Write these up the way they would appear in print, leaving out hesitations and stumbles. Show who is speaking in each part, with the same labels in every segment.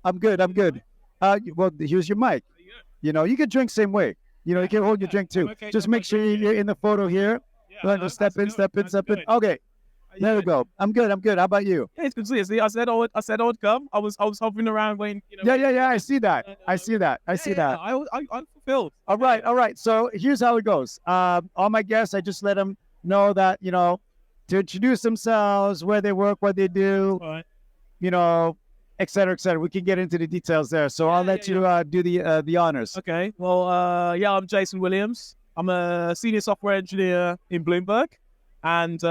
Speaker 1: I'm good. I'm good. Well, here's your mic. You can drink same way. You can hold your drink too.
Speaker 2: Okay,
Speaker 1: Just
Speaker 2: I'm
Speaker 1: make
Speaker 2: okay.
Speaker 1: sure you're in the photo here. Just step in, step in, step in. Okay, there we go. I'm good. I'm good. How about you?
Speaker 2: Yeah, it's good to see you. See, I said I would come. I was hovering around waiting.
Speaker 1: Yeah. I see that. I see that. I see that.
Speaker 2: I'm fulfilled.
Speaker 1: All right, all right. So here's how it goes. All my guests, I just let them know that to introduce themselves, where they work, what they do,
Speaker 2: All right.
Speaker 1: et cetera, et cetera. We can get into the details there. So I'll let you do the honors.
Speaker 2: Okay. Well, I'm Jason Williams. I'm a senior software engineer in Bloomberg, and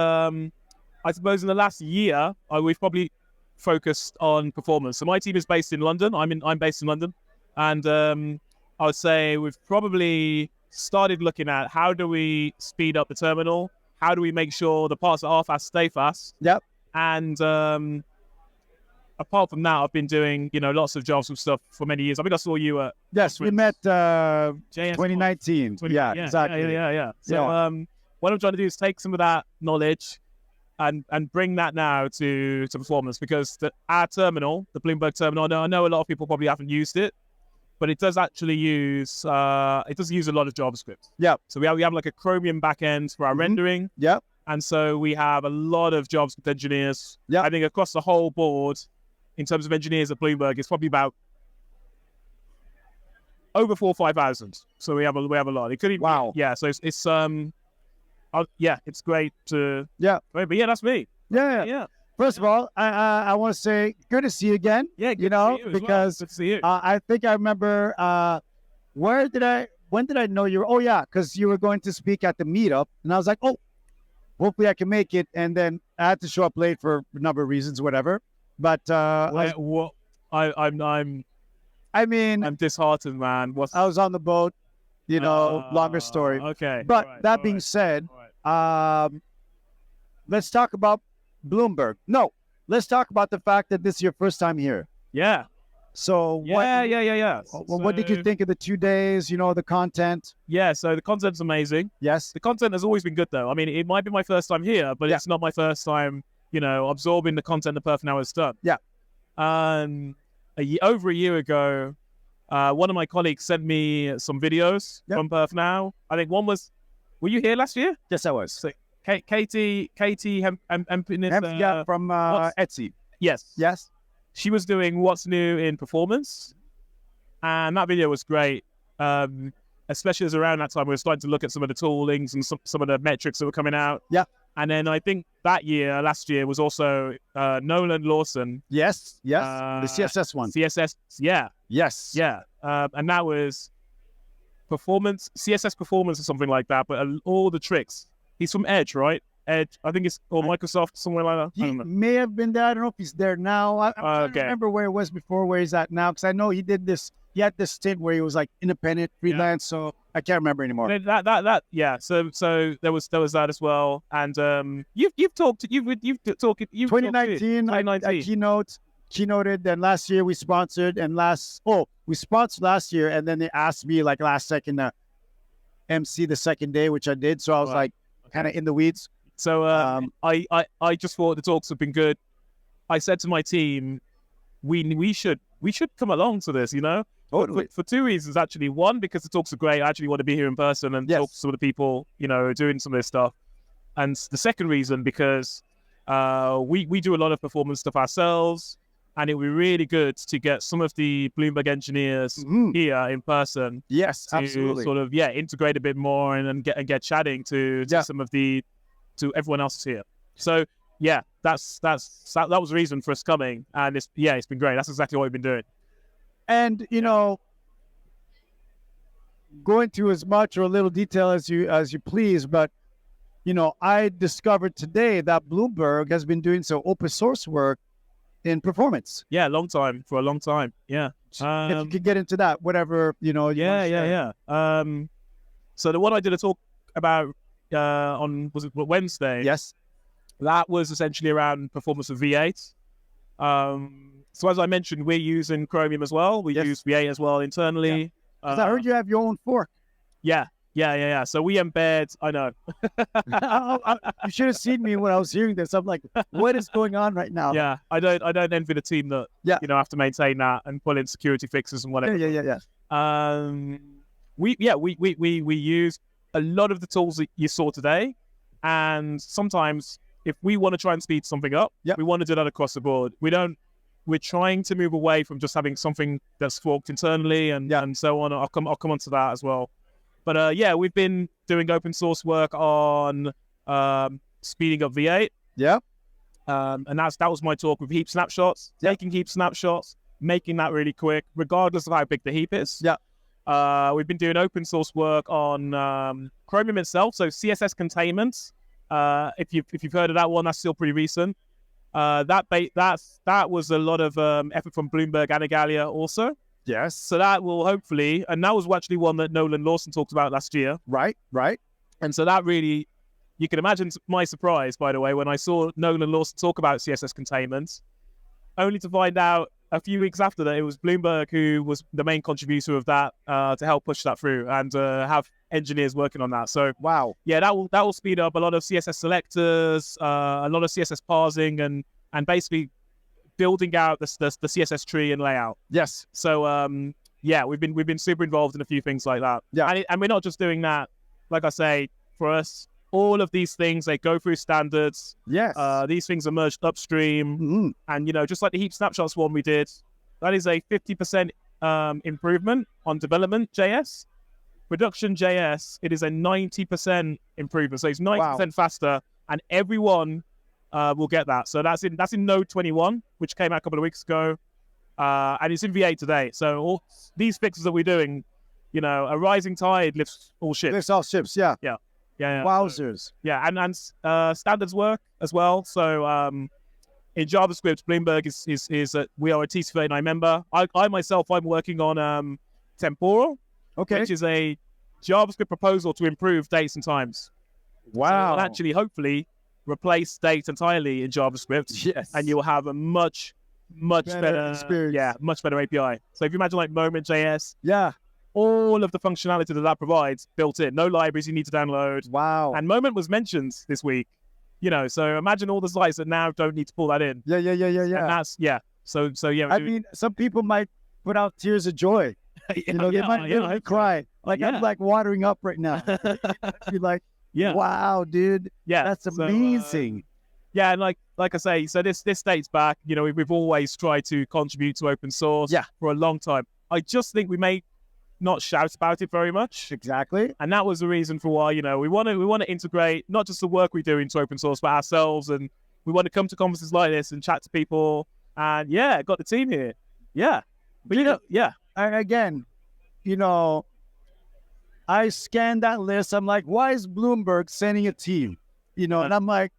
Speaker 2: I suppose in the last year we've probably focused on performance. So my team is based in London. I'm based in London, and I would say we've probably started looking at how do we speed up the terminal, how do we make sure the parts that are fast stay fast.
Speaker 1: Yep.
Speaker 2: And apart from that, I've been doing lots of JavaScript stuff for many years. I think I saw you at
Speaker 1: Yes, we met
Speaker 2: JS
Speaker 1: 2019. Yeah, exactly.
Speaker 2: Yeah. So what I'm trying to do is take some of that knowledge and bring that now to performance, because our terminal, the Bloomberg terminal, I know a lot of people probably haven't used it, but it does actually use a lot of JavaScript.
Speaker 1: Yeah.
Speaker 2: So we have like a Chromium backend for our rendering.
Speaker 1: Yeah.
Speaker 2: And so we have a lot of JavaScript engineers.
Speaker 1: Yeah.
Speaker 2: I think across the whole board, in terms of engineers at Bloomberg, it's probably about over 4,000 or 5,000. So we have a lot. It could even,
Speaker 1: wow.
Speaker 2: Yeah. So it's it's great to But yeah, that's me.
Speaker 1: Yeah. First of all, I want to say good to see you again.
Speaker 2: Yeah,
Speaker 1: good to see you because
Speaker 2: good to see you.
Speaker 1: I think I remember when did I know you were? Oh yeah, because you were going to speak at the meetup, and I was like, oh, hopefully I can make it. And then I had to show up late for a number of reasons, whatever. But
Speaker 2: I'm disheartened, man.
Speaker 1: I was on the boat, longer story.
Speaker 2: Okay.
Speaker 1: But that being said, let's talk about Bloomberg. No, let's talk about the fact that this is your first time here.
Speaker 2: Yeah.
Speaker 1: So what did you think of the 2 days? The content.
Speaker 2: Yeah. So the content's amazing.
Speaker 1: Yes.
Speaker 2: The content has always been good, though. I mean, it might be my first time here, but it's not my first time, absorbing the content the Perf Now has done.
Speaker 1: Yeah.
Speaker 2: Over a year ago, one of my colleagues sent me some videos from Perf Now. I think one was, were you here last year?
Speaker 1: Yes, I was.
Speaker 2: So, Katie from
Speaker 1: Etsy.
Speaker 2: Yes. She was doing what's new in performance, and that video was great. Especially as around that time we were starting to look at some of the toolings and some of the metrics that were coming out.
Speaker 1: Yeah.
Speaker 2: And then I think last year was also Nolan Lawson.
Speaker 1: Yes. The CSS one.
Speaker 2: CSS, yeah.
Speaker 1: Yes.
Speaker 2: Yeah. And that was performance, CSS performance or something like that, but all the tricks. He's from Edge, right? Edge, I think it's, or Microsoft, somewhere like that.
Speaker 1: He may have been there. I don't know if he's there now. I don't remember where it was before, where he's at now, because I know he had this stint where he was like independent, freelance, so I can't remember anymore.
Speaker 2: Yeah. So there was that as well. And you've talked
Speaker 1: 2019, I keynoted, then last year we sponsored, and we sponsored last year, and then they asked me like last second to MC the second day, which I did. So I was like kind of in the weeds.
Speaker 2: So I just thought the talks have been good. I said to my team, we should come along to this,
Speaker 1: Totally.
Speaker 2: For two reasons, actually. One, because the talks are great. I actually want to be here in person and talk to some of the people, doing some of this stuff. And the second reason, because we do a lot of performance stuff ourselves, and it would be really good to get some of the Bloomberg engineers here in person.
Speaker 1: Yes,
Speaker 2: to
Speaker 1: absolutely.
Speaker 2: Sort of get integrate a bit more and get chatting to some of to everyone else here. So that was the reason for us coming, and it's been great. That's exactly what we've been doing.
Speaker 1: And go into as much or a little detail as you please, but I discovered today that Bloomberg has been doing some open source work in performance.
Speaker 2: Yeah, for a long time. Yeah.
Speaker 1: If you could get into that, whatever
Speaker 2: Yeah. So the one I did a talk about on Wednesday.
Speaker 1: Yes.
Speaker 2: That was essentially around performance of V8. So as I mentioned, we're using Chromium as well. We use V8 as well internally.
Speaker 1: Because I heard you have your own fork.
Speaker 2: Yeah. Yeah. So we embed. I know.
Speaker 1: You should have seen me when I was hearing this. I'm like, what is going on right now?
Speaker 2: Yeah, I don't envy the team that have to maintain that and pull in security fixes and whatever.
Speaker 1: Yeah.
Speaker 2: We use a lot of the tools that you saw today, and sometimes if we want to try and speed something up, we want to do that across the board. We're trying to move away from just having something that's forked internally and so on. I'll come on to that as well. But we've been doing open source work on speeding up V8.
Speaker 1: Yeah.
Speaker 2: And that was my talk with heap snapshots, taking heap snapshots, making that really quick, regardless of how big the heap is.
Speaker 1: Yeah.
Speaker 2: We've been doing open source work on Chromium itself, so CSS containment. If you've heard of that one, that's still pretty recent. That was a lot of effort from Bloomberg and Igalia also.
Speaker 1: Yes.
Speaker 2: So that will hopefully, and that was actually one that Nolan Lawson talked about last year.
Speaker 1: Right.
Speaker 2: And so that really, you can imagine my surprise, by the way, when I saw Nolan Lawson talk about CSS containment, only to find out a few weeks after that it was Bloomberg who was the main contributor of that to help push that through and have engineers working on that. So
Speaker 1: wow,
Speaker 2: yeah, that will speed up a lot of CSS selectors, a lot of CSS parsing, and basically building out the CSS tree and layout.
Speaker 1: Yes.
Speaker 2: So we've been super involved in a few things like that.
Speaker 1: Yeah.
Speaker 2: And we're not just doing that. Like I say, for us, all of these things, they go through standards.
Speaker 1: Yes.
Speaker 2: These things are merged upstream. And, just like the heap snapshots one we did, that is a 50% improvement on development JS. Production JS, it is a 90% improvement. So it's 90% faster, and everyone will get that. So that's in Node 21, which came out a couple of weeks ago. And it's in V8 today. So all these fixes that we're doing, a rising tide lifts all ships.
Speaker 1: Lifts all ships, yeah.
Speaker 2: Yeah.
Speaker 1: Wowzers.
Speaker 2: And standards work as well. So in JavaScript, Bloomberg is we are a TC39 member. I myself, I'm working on Temporal, which is a JavaScript proposal to improve dates and times.
Speaker 1: Wow.
Speaker 2: So it'll actually, hopefully, replace date entirely in JavaScript.
Speaker 1: Yes.
Speaker 2: And you'll have a much better
Speaker 1: experience.
Speaker 2: Yeah, much better API. So if you imagine like Moment.js,
Speaker 1: yeah,
Speaker 2: all of the functionality that provides built in. No libraries you need to download.
Speaker 1: Wow.
Speaker 2: And Moment was mentioned this week. So imagine all the sites that now don't need to pull that in.
Speaker 1: Yeah.
Speaker 2: And that's, So
Speaker 1: I mean, some people might put out tears of joy. They might cry. Like, I'm like watering up right now. Be like, wow, dude.
Speaker 2: Yeah.
Speaker 1: That's amazing.
Speaker 2: And like I say, so this dates back, we've always tried to contribute to open source for a long time. I just think we may not shout about it very much.
Speaker 1: Exactly.
Speaker 2: And that was the reason for why, we want to integrate not just the work we do into open source, but ourselves. And we want to come to conferences like this and chat to people. And got the team here. Yeah. But
Speaker 1: again, I scanned that list. I'm like, why is Bloomberg sending a team? And I'm like,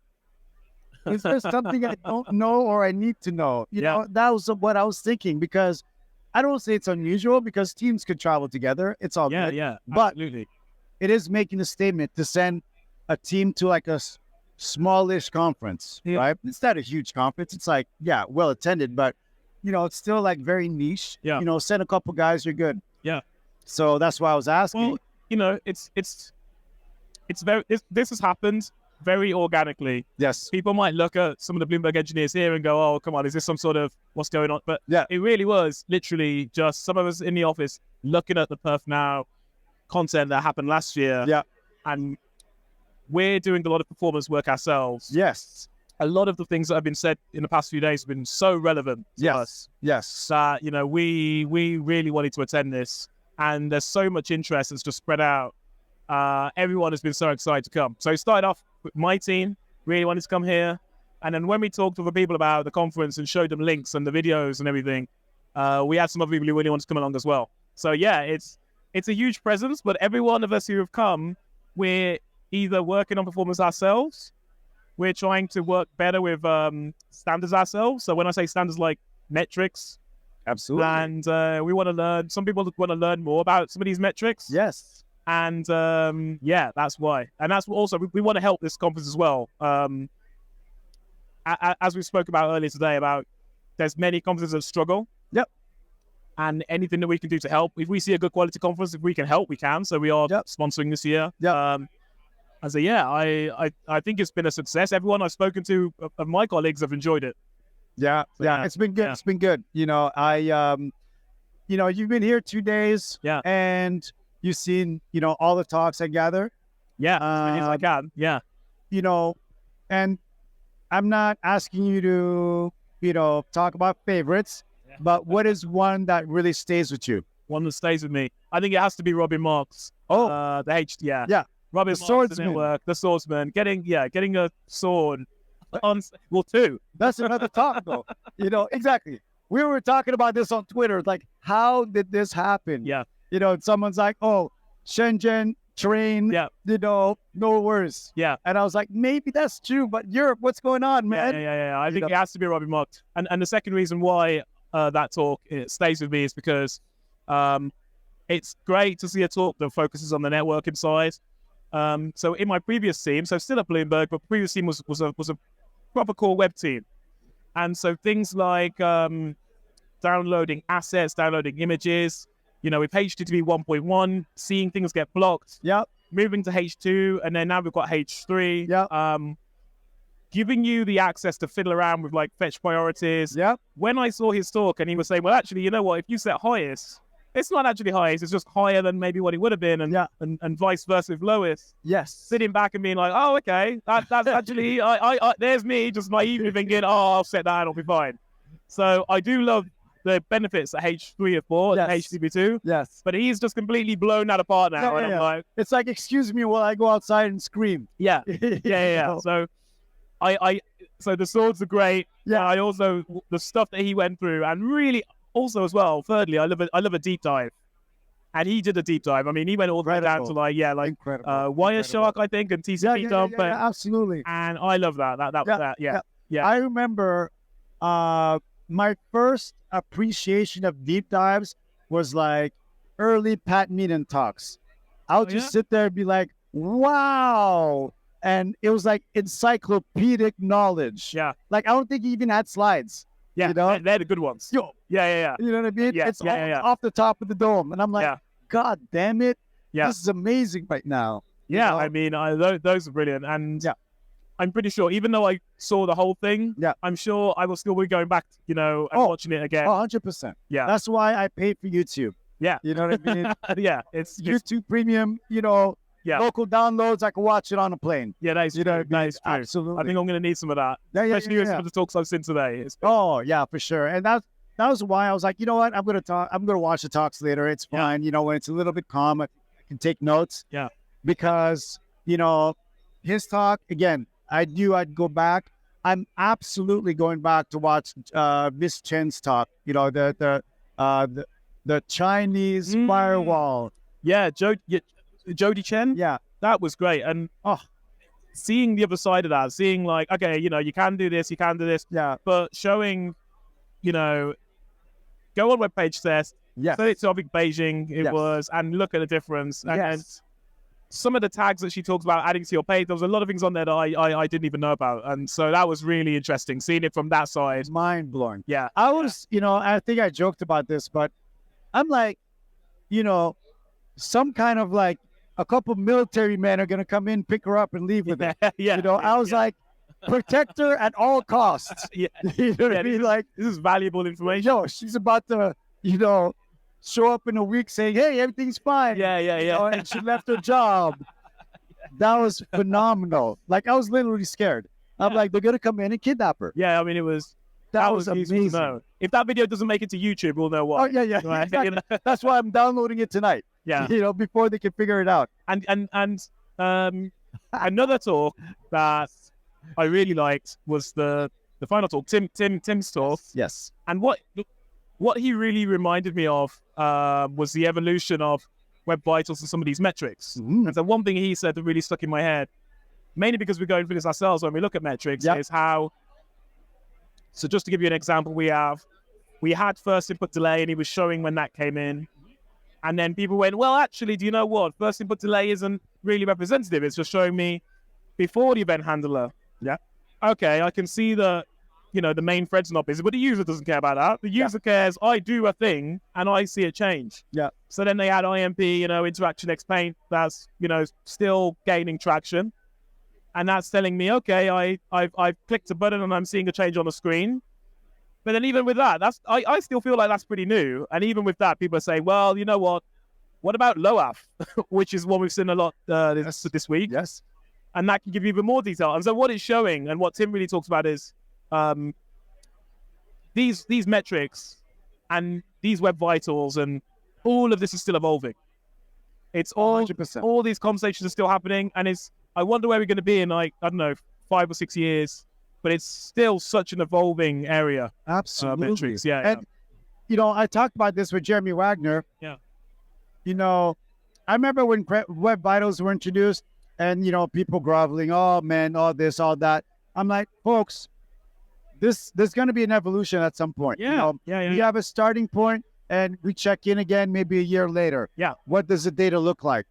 Speaker 1: is there something I don't know or I need to know? That was what I was thinking, because I don't say it's unusual, because teams could travel together. It's all good.
Speaker 2: Yeah,
Speaker 1: but
Speaker 2: absolutely.
Speaker 1: It is making a statement to send a team to like a smallish conference, right? It's not a huge conference. It's like, well attended, but it's still like very niche.
Speaker 2: Yeah.
Speaker 1: Send a couple guys, you're good.
Speaker 2: Yeah.
Speaker 1: So that's why I was asking.
Speaker 2: Well, it's very. This has happened very organically.
Speaker 1: Yes.
Speaker 2: People might look at some of the Bloomberg engineers here and go, "Oh, come on, is this some sort of what's going on?" But it really was literally just some of us in the office looking at the Perf Now content that happened last year.
Speaker 1: Yeah.
Speaker 2: And we're doing a lot of performance work ourselves.
Speaker 1: Yes.
Speaker 2: A lot of the things that have been said in the past few days have been so relevant to us.
Speaker 1: Yes.
Speaker 2: That, we really wanted to attend this. And there's so much interest that's just spread out. Everyone has been so excited to come. So it started off with my team, really wanted to come here. And then when we talked to other people about the conference and showed them links and the videos and everything, we had some other people who really wanted to come along as well. So it's a huge presence, but every one of us who have come, we're either working on performance ourselves, we're trying to work better with standards ourselves. So when I say standards, like metrics,
Speaker 1: absolutely,
Speaker 2: and we want to learn. Some people want to learn more about some of these metrics.
Speaker 1: Yes,
Speaker 2: and that's why. And that's also we want to help this conference as well. As we spoke about earlier today, about there's many conferences that struggle.
Speaker 1: Yep.
Speaker 2: and anything that we can do to help. If we see a good quality conference, if we can help, we can. So we are sponsoring this year. I say, I think it's been a success. Everyone I've spoken to of my colleagues have enjoyed it.
Speaker 1: It's been good. It's been good. You've been here 2 days, and you've seen, all the talks I gather.
Speaker 2: As many as I can.
Speaker 1: And I'm not asking you to, talk about favorites, but what is one that really stays with you?
Speaker 2: One that stays with me. I think it has to be Robin Marks.
Speaker 1: Oh,
Speaker 2: Robin
Speaker 1: the
Speaker 2: Marks,
Speaker 1: swordsman.
Speaker 2: the network, the swordsman, getting a sword on, two.
Speaker 1: That's another talk, though. Exactly. We were talking about this on Twitter. Like, how did this happen?
Speaker 2: Yeah.
Speaker 1: Someone's like, oh, Shenzhen train, no worries.
Speaker 2: Yeah.
Speaker 1: And I was like, maybe that's true, but Europe, what's going on, man?
Speaker 2: Yeah. I think it has to be Robin Marks. And the second reason why that talk stays with me is because it's great to see a talk that focuses on the networking side. So in my previous team, so still at Bloomberg, but previous team was a proper core web team. And so things like downloading assets, downloading images, with HTTP 1.1, seeing things get blocked. Moving to H2, and then now we've got H3. Giving you the access to fiddle around with like fetch priorities. When I saw his talk and he was saying, well, actually, you know what? If you set highest, it's not actually highest. It's just higher than maybe what it would have been, and vice versa with lowest. Sitting back and being like, oh, okay, that's actually, I there's me just naively thinking, I'll set that and I'll be fine. So I do love the benefits that H3 have brought and HTTP2. But he's just completely blown that apart now. I'm like,
Speaker 1: it's like, excuse me while I go outside and scream.
Speaker 2: Yeah. So so the swords are great. I also, the stuff that he went through, and really also as well, thirdly, I love a deep dive. And he did a deep dive. I mean, he went all the way down to Wireshark, I think, and TCP dump.
Speaker 1: Absolutely.
Speaker 2: And I love that.
Speaker 1: I remember my first appreciation of deep dives was like early Pat Meehan talks. I'll just sit there and be like, wow. And it was like encyclopedic knowledge. Like, I don't think he even had slides.
Speaker 2: They're the good ones.
Speaker 1: You know what I mean? It's off the top of the dome. And I'm like, God damn it. This is amazing right now.
Speaker 2: I mean, those are brilliant. And I'm pretty sure, even though I saw the whole thing, I'm sure I will still be going back, and watching it again.
Speaker 1: 100%. That's why I pay for YouTube. You know what I mean?
Speaker 2: It's
Speaker 1: YouTube Premium, local downloads. I can watch it on a plane.
Speaker 2: That's true.
Speaker 1: Absolutely.
Speaker 2: I think I'm going to need some of that. Especially with some of the talks I've seen today.
Speaker 1: For sure. And that was why I was like, you know what? I'm going to watch the talks later. It's fine. When it's a little bit calm, I can take notes. Because, his talk, again, I'd go back. I'm absolutely going back to watch Miss Chen's talk. The Chinese firewall.
Speaker 2: Jody Chen. That was great. And seeing the other side of that, seeing like, okay, you can do this, but showing, go on webpage test, set it to Object Beijing, was, and look at the difference. And some of the tags that she talks about adding to your page, there was a lot of things on there that I didn't even know about. And so that was really interesting, seeing it from that side.
Speaker 1: Mind blowing. I was, I think I joked about this, but I'm like, some kind of like a couple military men are going to come in, pick her up and leave with her. I was like, protect her at all costs. You know what I mean? Like,
Speaker 2: this is valuable information.
Speaker 1: She's about to, show up in a week saying, hey, everything's fine. And she left her job. That was phenomenal. Like, I was literally scared. I'm like, they're going to come in and kidnap her.
Speaker 2: I mean, that was amazing. To know. If that video doesn't make it to YouTube, we'll know why.
Speaker 1: Right? Exactly. That's why I'm downloading it tonight. Before they can figure it out.
Speaker 2: And another talk that I really liked was the final talk, Tim's talk.
Speaker 1: Yes.
Speaker 2: And what he really reminded me of was the evolution of Web Vitals and some of these metrics. And so one thing he said that really stuck in my head, mainly because we're going through this ourselves when we look at metrics, is how. So just to give you an example, we had first input delay, and he was showing when that came in. And then people went, well, actually, do you know what? First input delay isn't really representative. It's just showing me before the event handler. Okay, I can see that the main thread's not busy, but the user doesn't care about that. The user cares, I do a thing and I see a change.
Speaker 1: Yeah.
Speaker 2: So then they add IMP, interaction explain, that's, still gaining traction. And that's telling me, okay, I've clicked a button and I'm seeing a change on the screen. But then even with that, I still feel like that's pretty new. And even with that, people are saying, well, you know what? What about LOAF, which is one we've seen a lot this week?
Speaker 1: Yes.
Speaker 2: And that can give you even more detail. And so what it's showing, and what Tim really talks about is these metrics and these web vitals, and all of this is still evolving. It's all
Speaker 1: 100%.
Speaker 2: All these conversations are still happening, and I wonder where we're going to be in 5 or 6 years. But it's still such an evolving area.
Speaker 1: Absolutely.
Speaker 2: Metrics. Yeah.
Speaker 1: And I talked about this with Jeremy Wagner.
Speaker 2: Yeah.
Speaker 1: I remember when web vitals were introduced, and people groveling, oh man, all this, all that. I'm like, folks, there's going to be an evolution at some point. We have a starting point, and we check in again maybe a year later.
Speaker 2: Yeah.
Speaker 1: What does the data look like?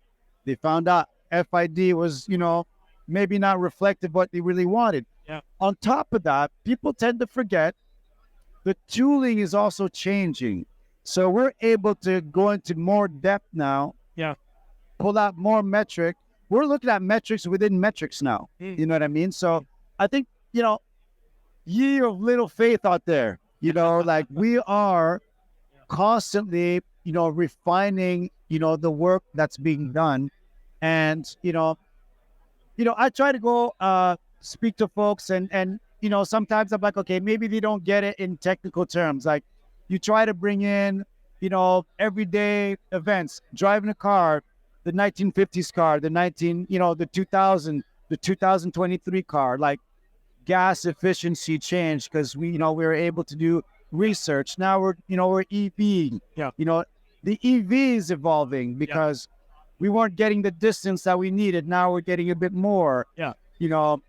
Speaker 1: They found out FID was, maybe not reflective what they really wanted.
Speaker 2: Yeah.
Speaker 1: On top of that, people tend to forget the tooling is also changing. So we're able to go into more depth now.
Speaker 2: Yeah.
Speaker 1: Pull out more metric. We're looking at metrics within metrics now. You know what I mean? So I think, ye of little faith out there, like we are constantly, refining, the work that's being done. And, I try to go speak to folks and sometimes I'm like, okay, maybe they don't get it in technical terms. Like you try to bring in, everyday events, driving a car, the 1950s car, the 2023 car, like gas efficiency change because we were able to do research. Now we're EV.
Speaker 2: Yeah.
Speaker 1: The EV is evolving because we weren't getting the distance that we needed. Now we're getting a bit more.
Speaker 2: Yeah.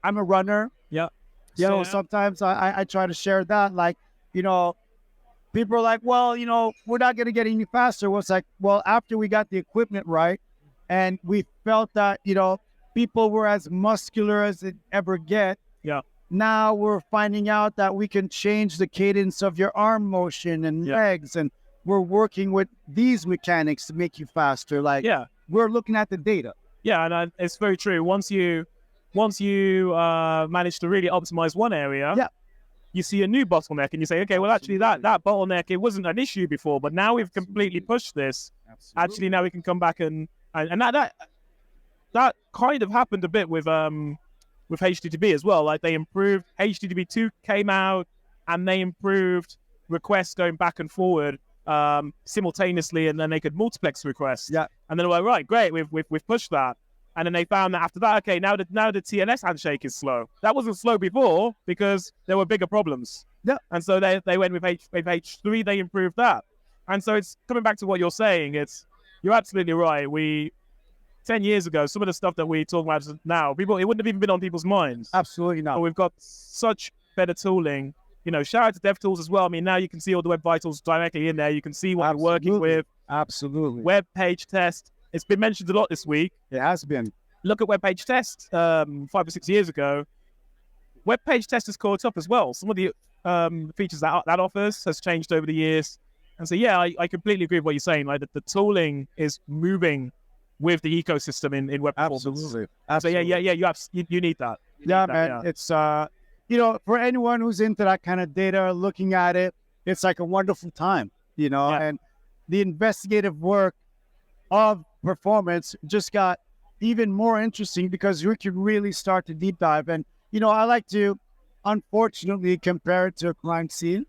Speaker 1: I'm a runner.
Speaker 2: Yeah.
Speaker 1: So sometimes I try to share that, like, people are like, well, we're not going to get any faster. Well, it's like, well, after we got the equipment right and we felt that, people were as muscular as it ever get.
Speaker 2: Yeah.
Speaker 1: Now we're finding out that we can change the cadence of your arm motion and legs. And we're working with these mechanics to make you faster. Like, we're looking at the data.
Speaker 2: Yeah. And it's very true. Once you manage to really optimize one area, you see a new bottleneck and you say, okay, well, actually that bottleneck, it wasn't an issue before, but now we've completely pushed this.
Speaker 1: Absolutely.
Speaker 2: Actually, now we can come back and that kind of happened a bit with HTTP as well. Like they improved, HTTP 2 came out and they improved requests going back and forward simultaneously, and then they could multiplex requests.
Speaker 1: Yeah.
Speaker 2: And then we're like, right, great, we've pushed that. And then they found that after that, okay, now the TLS handshake is slow. That wasn't slow before because there were bigger problems.
Speaker 1: Yeah.
Speaker 2: And so they went with H3, they improved that. And so it's coming back to what you're saying. You're absolutely right. 10 years ago, some of the stuff that we talk about now, it wouldn't have even been on people's minds.
Speaker 1: Absolutely not.
Speaker 2: But we've got such better tooling. Shout out to DevTools as well. I mean, now you can see all the web vitals directly in there. You can see what you're working with.
Speaker 1: Absolutely.
Speaker 2: Web page test. It's been mentioned a lot this week.
Speaker 1: It has been.
Speaker 2: Look at web page test 5 or 6 years ago. Web page test has caught up as well. Some of the features that offers has changed over the years. And so, I completely agree with what you're saying. Like the tooling is moving with the ecosystem in web performance.
Speaker 1: Absolutely.
Speaker 2: So you need that.
Speaker 1: It's for anyone who's into that kind of data, looking at it, it's like a wonderful time, and the investigative work of performance just got even more interesting because we could really start to deep dive. And, I like to, unfortunately, compare it to a crime scene,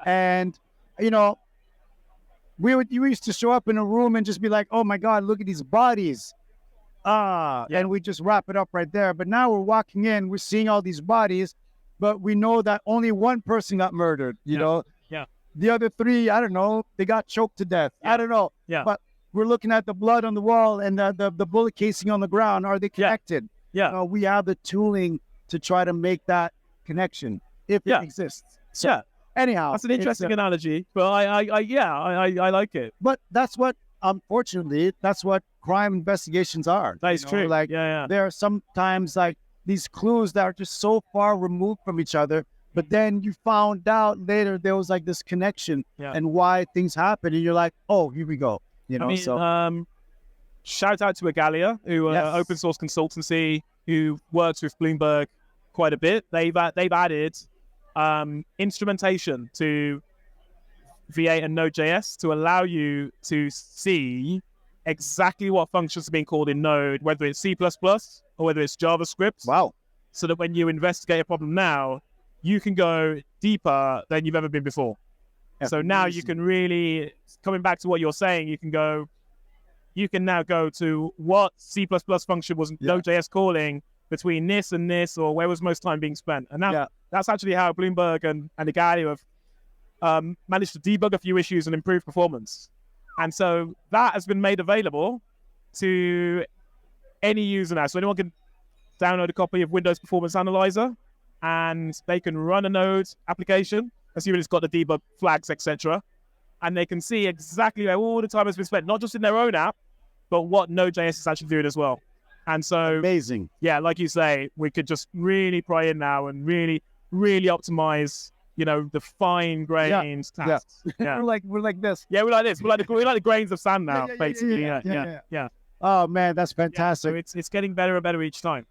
Speaker 1: and, we used to show up in a room and just be like, oh my God, look at these bodies. And we just wrap it up right there. But now we're walking in, we're seeing all these bodies, but we know that only one person got murdered, you know?
Speaker 2: Yeah.
Speaker 1: The other three, I don't know, they got choked to death.
Speaker 2: Yeah.
Speaker 1: I don't know.
Speaker 2: Yeah.
Speaker 1: But we're looking at the blood on the wall and the bullet casing on the ground. Are they connected?
Speaker 2: Yeah.
Speaker 1: We have the tooling to try to make that connection if it exists. So, anyhow,
Speaker 2: that's an interesting analogy, but I like it.
Speaker 1: But that's what, unfortunately, that's what crime investigations are.
Speaker 2: That is true.
Speaker 1: Like, there are sometimes like these clues that are just so far removed from each other, But then you found out later there was like this connection and why things happen, and you're like, oh, here we go. You know,
Speaker 2: Shout out to Agalia, who open source consultancy who works with Bloomberg quite a bit. They've added instrumentation to V8 and Node.js to allow you to see exactly what functions are being called in Node, whether it's C++ or whether it's JavaScript.
Speaker 1: Wow.
Speaker 2: So that when you investigate a problem now, you can go deeper than you've ever been before. That's so now you can really, coming back to what you're saying, you can now go to what C++ function was Node.js calling between this and this, or where was most time being spent. And now that's actually how Bloomberg and Igalia have managed to debug a few issues and improve performance. And so that has been made available to any user now. So anyone can download a copy of Windows Performance Analyzer, and they can run a Node application, assuming it's got the debug flags, etc. And they can see exactly where all the time has been spent, not just in their own app, but what Node.js is actually doing as well. And so,
Speaker 1: amazing.
Speaker 2: Yeah, like you say, we could just really pry in now and really, really optimize, the fine-grained tasks.
Speaker 1: Yeah. we're like this.
Speaker 2: Yeah, we're like this. We're like the grains of sand now, basically. Yeah.
Speaker 1: Oh man, that's fantastic.
Speaker 2: Yeah, so it's getting better and better each time.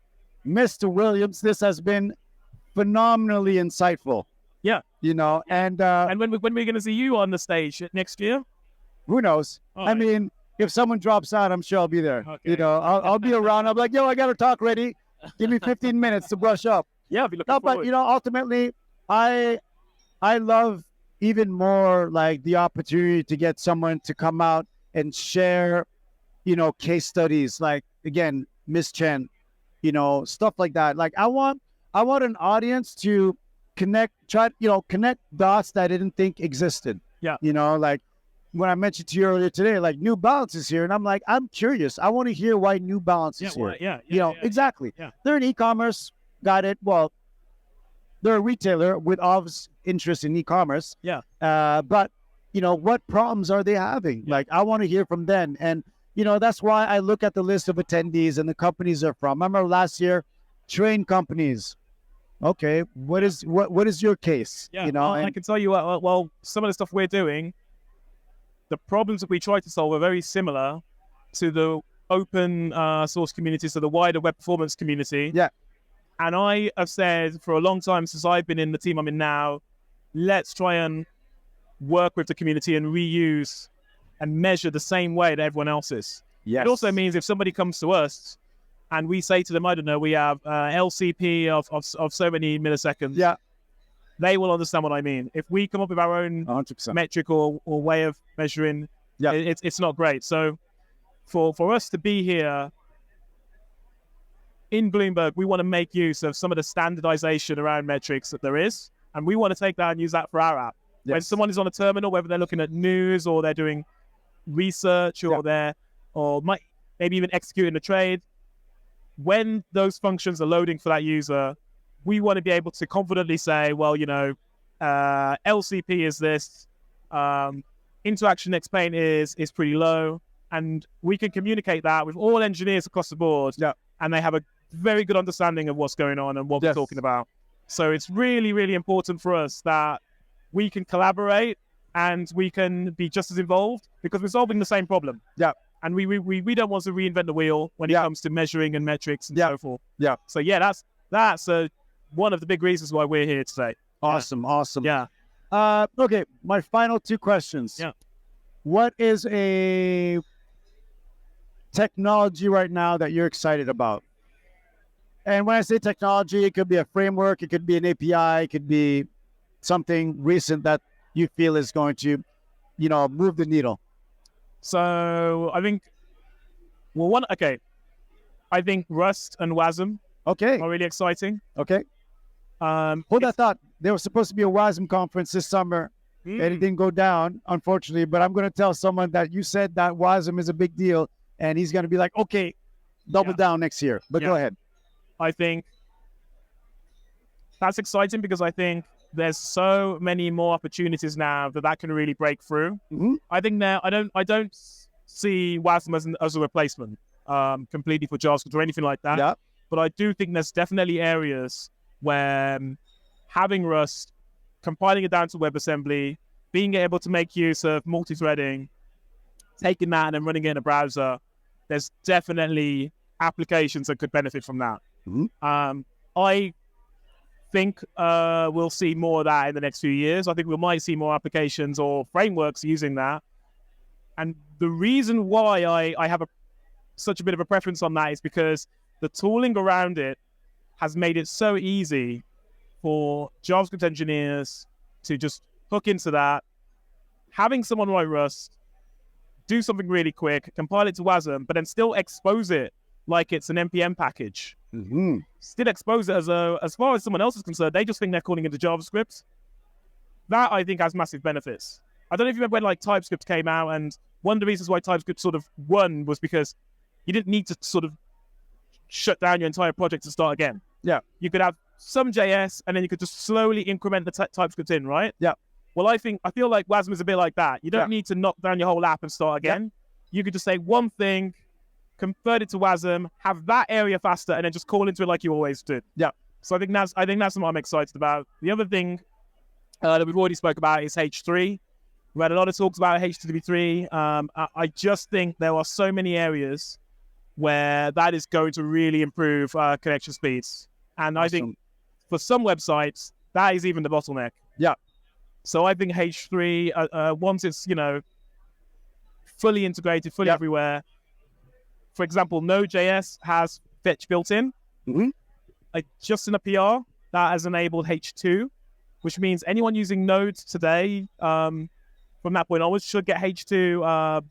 Speaker 1: Mr. Williams, this has been phenomenally insightful.
Speaker 2: Yeah.
Speaker 1: And
Speaker 2: when we're going to see you on the stage next year?
Speaker 1: Who knows? I mean, if someone drops out, I'm sure I'll be there. Okay. I'll be around. I'm like, yo, I got to talk ready. Give me 15 minutes to brush up.
Speaker 2: Yeah, I'll be looking forward.
Speaker 1: But ultimately, I love even more like the opportunity to get someone to come out and share, case studies. Like again, Miss Chen, stuff like that. Like I want an audience to connect dots that I didn't think existed.
Speaker 2: Yeah.
Speaker 1: Like when I mentioned to you earlier today, like New Balance is here, and I'm like, I'm curious. I want to hear why New Balance is here. Exactly.
Speaker 2: Yeah.
Speaker 1: They're an e-commerce. Got it. Well, they're a retailer with obvious interest in e-commerce.
Speaker 2: Yeah.
Speaker 1: But what problems are they having? Yeah. Like I want to hear from them, and that's why I look at the list of attendees and the companies they're from. I remember last year, train companies. Okay, what is your case?
Speaker 2: Yeah, I can tell you what. Well, some of the stuff we're doing, the problems that we try to solve are very similar to the open source community, so the wider web performance community.
Speaker 1: Yeah.
Speaker 2: And I have said for a long time since I've been in the team I'm in now, let's try and work with the community and reuse and measure the same way that everyone else is.
Speaker 1: Yes.
Speaker 2: It also means if somebody comes to us and we say to them, I don't know, we have LCP of so many milliseconds, they will understand what I mean. If we come up with our own
Speaker 1: 100%.
Speaker 2: metric or way of measuring, it's not great. So for us to be here in Bloomberg, we want to make use of some of the standardization around metrics that there is, and we want to take that and use that for our app. Yes. When someone is on a terminal, whether they're looking at news or they're doing research or maybe even executing a trade, when those functions are loading for that user, we want to be able to confidently say, well, LCP is this, interaction explain is pretty low, and we can communicate that with all engineers across the board, and they have a very good understanding of what's going on and what we're talking about. So it's really, really important for us that we can collaborate and we can be just as involved because we're solving the same problem.
Speaker 1: Yeah.
Speaker 2: And we don't want to reinvent the wheel when it comes to measuring and metrics and so forth.
Speaker 1: Yeah.
Speaker 2: So that's one of the big reasons why we're here today.
Speaker 1: Awesome.
Speaker 2: Yeah.
Speaker 1: Okay, my final two questions.
Speaker 2: Yeah.
Speaker 1: What is a technology right now that you're excited about? And when I say technology, it could be a framework, it could be an API, it could be something recent that you feel is going to, move the needle.
Speaker 2: So I think, I think Rust and WASM are really exciting.
Speaker 1: Okay. Hold that thought. There was supposed to be a WASM conference this summer. And it didn't go down, unfortunately. But I'm going to tell someone that you said that WASM is a big deal. And he's going to be like, okay, double down next year. But go ahead.
Speaker 2: I think that's exciting because I think there's so many more opportunities now that can really break through.
Speaker 1: Mm-hmm.
Speaker 2: I think now I don't see WASM as a replacement completely for JavaScript or anything like that.
Speaker 1: Yeah.
Speaker 2: But I do think there's definitely areas where having Rust, compiling it down to WebAssembly, being able to make use of multi-threading, taking that and then running it in a browser, there's definitely applications that could benefit from that. I think we'll see more of that in the next few years. I think we might see more applications or frameworks using that. And the reason why I have such a bit of a preference on that is because the tooling around it has made it so easy for JavaScript engineers to just hook into that, having someone write Rust, do something really quick, compile it to WASM, but then still expose it like it's an NPM package. Still expose it as far as someone else is concerned, they just think they're calling into JavaScript. That, I think, has massive benefits. I don't know if you remember when like TypeScript came out, and one of the reasons why TypeScript sort of won was because you didn't need to sort of shut down your entire project to start again.
Speaker 1: Yeah.
Speaker 2: You could have some JS, and then you could just slowly increment the TypeScript in, right?
Speaker 1: Yeah.
Speaker 2: Well, I feel like WASM is a bit like that. You don't need to knock down your whole app and start again. You could just say one thing, convert it to WASM, have that area faster, and then just call into it like you always did. Yeah. So I think that's what I'm excited about. The other thing that we've already spoke about is H3. We had a lot of talks about HTTP3. I just think there are so many areas where that is going to really improve connection speeds. And I think for some websites, that is even the bottleneck. Yeah. So I think H3, once it's, fully integrated, fully everywhere. For example, Node.js has fetch built in. Just in a PR, that has enabled H2, which means anyone using Node today, from that point onwards, should get H2.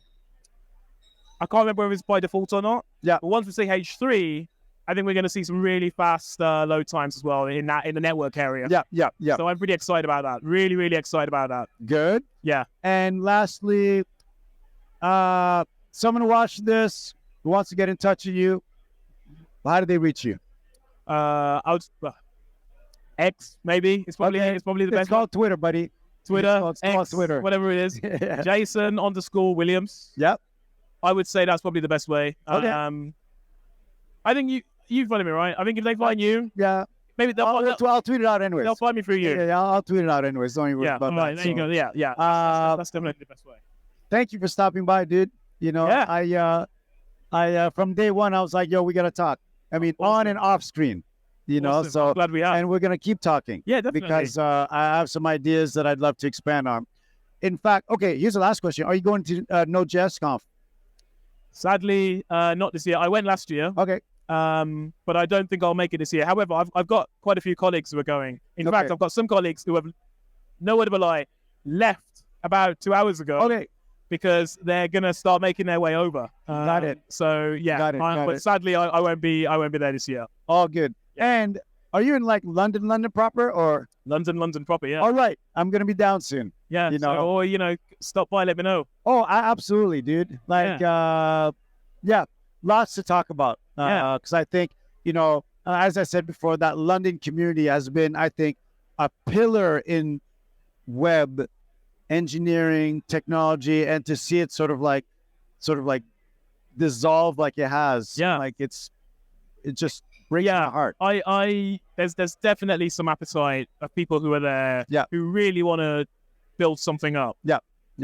Speaker 2: I can't remember if it's by default or not. Yeah. But once we say H3, I think we're going to see some really fast load times as well in the network area. Yeah. So I'm pretty excited about that. Really, really excited about that.
Speaker 1: Good.
Speaker 2: Yeah.
Speaker 1: And lastly, someone watch this who wants to get in touch with you, how do they reach you?
Speaker 2: X maybe. It's probably the best.
Speaker 1: It's called Twitter, buddy.
Speaker 2: Twitter,
Speaker 1: it's called Twitter,
Speaker 2: whatever it is. Jason_Williams.
Speaker 1: Yep.
Speaker 2: I would say that's probably the best way.
Speaker 1: Okay.
Speaker 2: I think you find me, right? I think if they find you, maybe
Speaker 1: I'll tweet it out anyways.
Speaker 2: They'll find me through you.
Speaker 1: Yeah, I'll tweet it out anyways. Don't even worry about that.
Speaker 2: Right, there you go. Yeah. That's definitely the best way.
Speaker 1: Thank you for stopping by, dude. I from day one I was like, yo, we gotta talk. I mean, on and off screen. So
Speaker 2: I'm glad we are.
Speaker 1: And we're gonna keep talking.
Speaker 2: Yeah, definitely.
Speaker 1: Because I have some ideas that I'd love to expand on. In fact, okay, here's the last question. Are you going to Node.js Conf?
Speaker 2: Sadly, not this year. I went last year.
Speaker 1: Okay.
Speaker 2: But I don't think I'll make it this year. However, I've got quite a few colleagues who are going. In fact, I've got some colleagues who have, no word of a lie, left about 2 hours ago.
Speaker 1: Okay.
Speaker 2: Because they're gonna start making their way over.
Speaker 1: Got it.
Speaker 2: So yeah.
Speaker 1: Got it.
Speaker 2: But sadly, I won't be there this year.
Speaker 1: All good. Yeah. And are you in like London proper or
Speaker 2: London proper? Yeah.
Speaker 1: All right. I'm gonna be down soon.
Speaker 2: Yeah. Or stop by. Let me know.
Speaker 1: Oh, absolutely, dude. Like, lots to talk about. Because I think as I said before, that London community has been, I think, a pillar in web engineering technology, and to see it sort of like dissolve like it has, like it just breaks my heart.
Speaker 2: There's definitely some appetite of people who are there, who really want to build something up.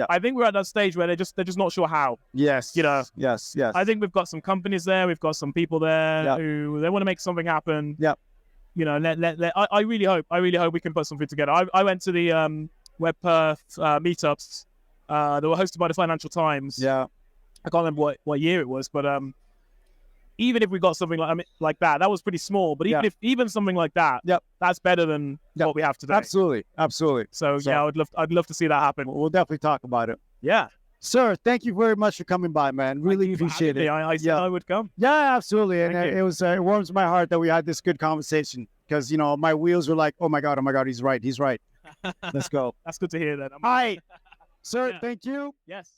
Speaker 2: I think we're at that stage where they're just not sure how.
Speaker 1: Yes. Yes.
Speaker 2: I think we've got some companies there, we've got some people there who they want to make something happen. I really hope we can put something together. I went to the Web Perth meetups that were hosted by the Financial Times. Yeah, I can't remember what year it was, but even if we got something like that was pretty small. But even something like that, that's better than what we have today.
Speaker 1: Absolutely.
Speaker 2: So I'd love to see that happen.
Speaker 1: We'll definitely talk about it.
Speaker 2: Yeah,
Speaker 1: sir. Thank you very much for coming by, man. Really appreciate it.
Speaker 2: I said I would come.
Speaker 1: Yeah, absolutely. And it warms my heart that we had this good conversation, because my wheels were like, oh my god, he's right. Let's go.
Speaker 2: That's good to hear that.
Speaker 1: All right, sir. Thank you.
Speaker 2: Yes.